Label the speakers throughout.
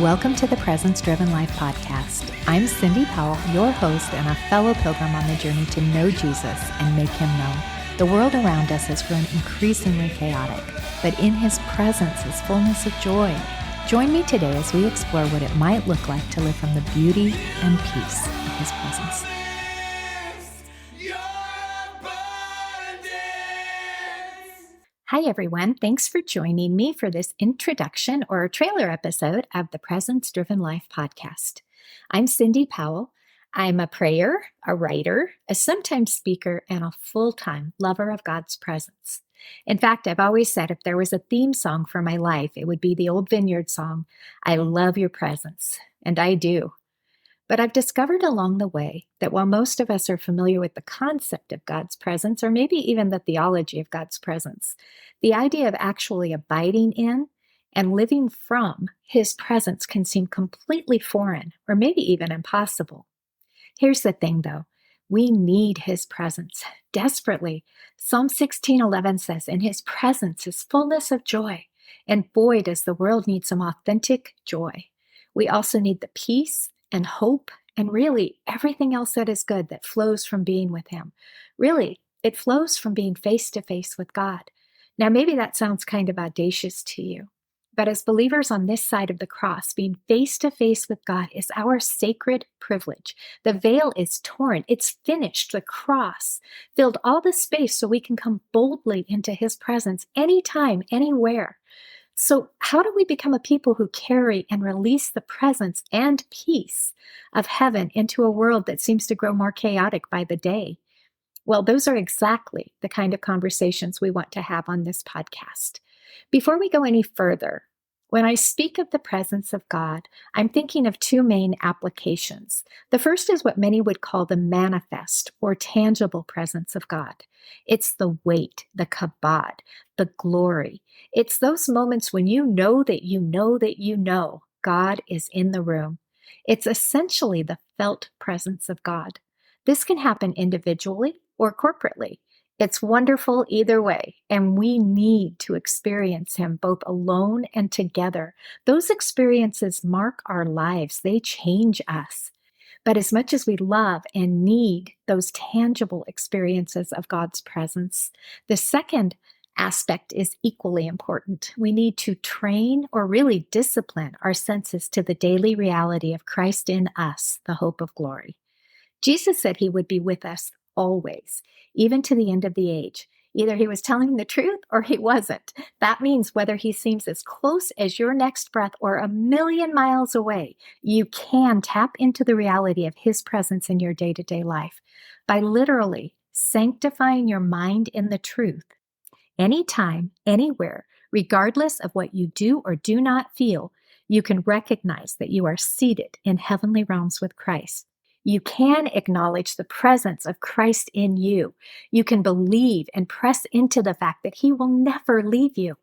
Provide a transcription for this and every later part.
Speaker 1: Welcome to the Presence Driven Life podcast. I'm Cindy Powell, your host and a fellow pilgrim on the journey to know Jesus and make him known. The world around us has grown increasingly chaotic, but in his presence is fullness of joy. Join me today as we explore what it might look like to live from the beauty and peace of his presence. Hi, everyone. Thanks for joining me for this introduction or trailer episode of the Presence Driven Life podcast. I'm Cindy Powell. I'm a prayer, a writer, a sometimes speaker, and a full-time lover of God's presence. In fact, I've always said if there was a theme song for my life, it would be the Old Vineyard song, I love your presence, and I do. But I've discovered along the way that while most of us are familiar with the concept of God's presence, or maybe even the theology of God's presence, the idea of actually abiding in and living from his presence can seem completely foreign, or maybe even impossible. Here's the thing, though. We need his presence desperately. Psalm 16:11 says, in his presence is fullness of joy. And boy, does the world need some authentic joy. We also need the peace and hope, and really everything else that is good that flows from being with him. Really, it flows from being face to face with God. Now, maybe that sounds kind of audacious to you, but as believers on this side of the cross, being face to face with God is our sacred privilege. The veil is torn. It's finished. The cross filled all the space so we can come boldly into his presence anytime, anywhere. So how do we become a people who carry and release the presence and peace of heaven into a world that seems to grow more chaotic by the day? Well, those are exactly the kind of conversations we want to have on this podcast. Before we go any further, when I speak of the presence of God, I'm thinking of two main applications. The first is what many would call the manifest or tangible presence of God. It's the weight, the kabod, the glory. It's those moments when you know that you know that you know God is in the room. It's essentially the felt presence of God. This can happen individually or corporately. It's wonderful either way, and we need to experience him both alone and together. Those experiences mark our lives. They change us. But as much as we love and need those tangible experiences of God's presence, the second aspect is equally important. We need to train or really discipline our senses to the daily reality of Christ in us, the hope of glory. Jesus said he would be with us always, even to the end of the age. Either he was telling the truth or he wasn't. That means whether he seems as close as your next breath or a million miles away, you can tap into the reality of his presence in your day-to-day life by literally sanctifying your mind in the truth. Anytime, anywhere, regardless of what you do or do not feel, you can recognize that you are seated in heavenly realms with Christ. You can acknowledge the presence of Christ in you. You can believe and press into the fact that he will never leave you.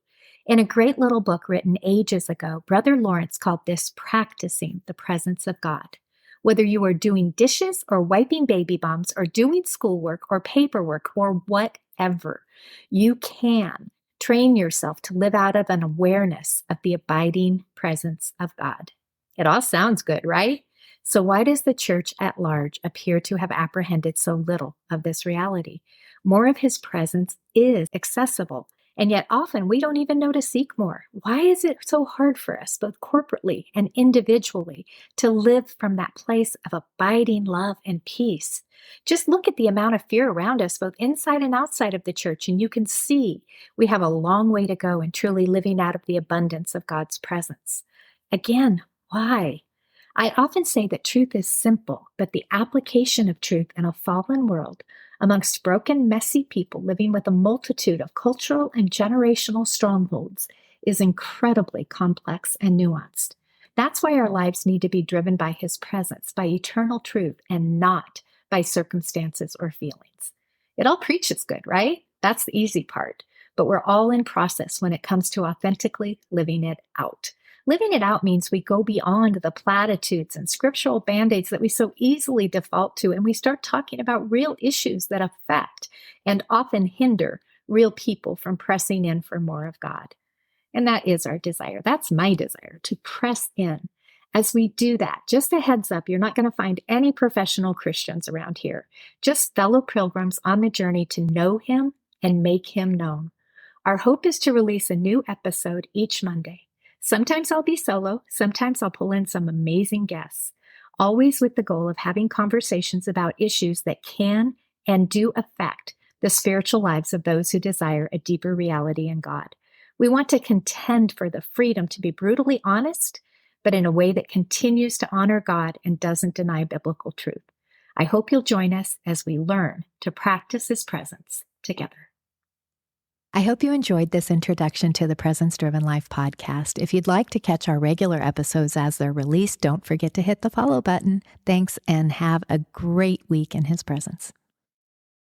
Speaker 1: In a great little book written ages ago, Brother Lawrence called this practicing the presence of God. Whether you are doing dishes or wiping baby bumps or doing schoolwork or paperwork or whatever, you can train yourself to live out of an awareness of the abiding presence of God. It all sounds good, right? So why does the church at large appear to have apprehended so little of this reality? More of his presence is accessible, and yet often we don't even know to seek more. Why is it so hard for us, both corporately and individually, to live from that place of abiding love and peace? Just look at the amount of fear around us, both inside and outside of the church, and you can see we have a long way to go in truly living out of the abundance of God's presence. Again, why? I often say that truth is simple, but the application of truth in a fallen world, amongst broken, messy people living with a multitude of cultural and generational strongholds, is incredibly complex and nuanced. That's why our lives need to be driven by his presence, by eternal truth, and not by circumstances or feelings. It all preaches good, right? That's the easy part. But we're all in process when it comes to authentically living it out. Living it out means we go beyond the platitudes and scriptural band-aids that we so easily default to, and we start talking about real issues that affect and often hinder real people from pressing in for more of God. And that is our desire. That's my desire, to press in. As we do that, just a heads up, you're not going to find any professional Christians around here, just fellow pilgrims on the journey to know Him and make Him known. Our hope is to release a new episode each Monday. Sometimes I'll be solo, sometimes I'll pull in some amazing guests, always with the goal of having conversations about issues that can and do affect the spiritual lives of those who desire a deeper reality in God. We want to contend for the freedom to be brutally honest, but in a way that continues to honor God and doesn't deny biblical truth. I hope you'll join us as we learn to practice His presence together. I hope you enjoyed this introduction to the Presence Driven Life podcast. If you'd like to catch our regular episodes as they're released, don't forget to hit the follow button. Thanks, and have a great week in His presence.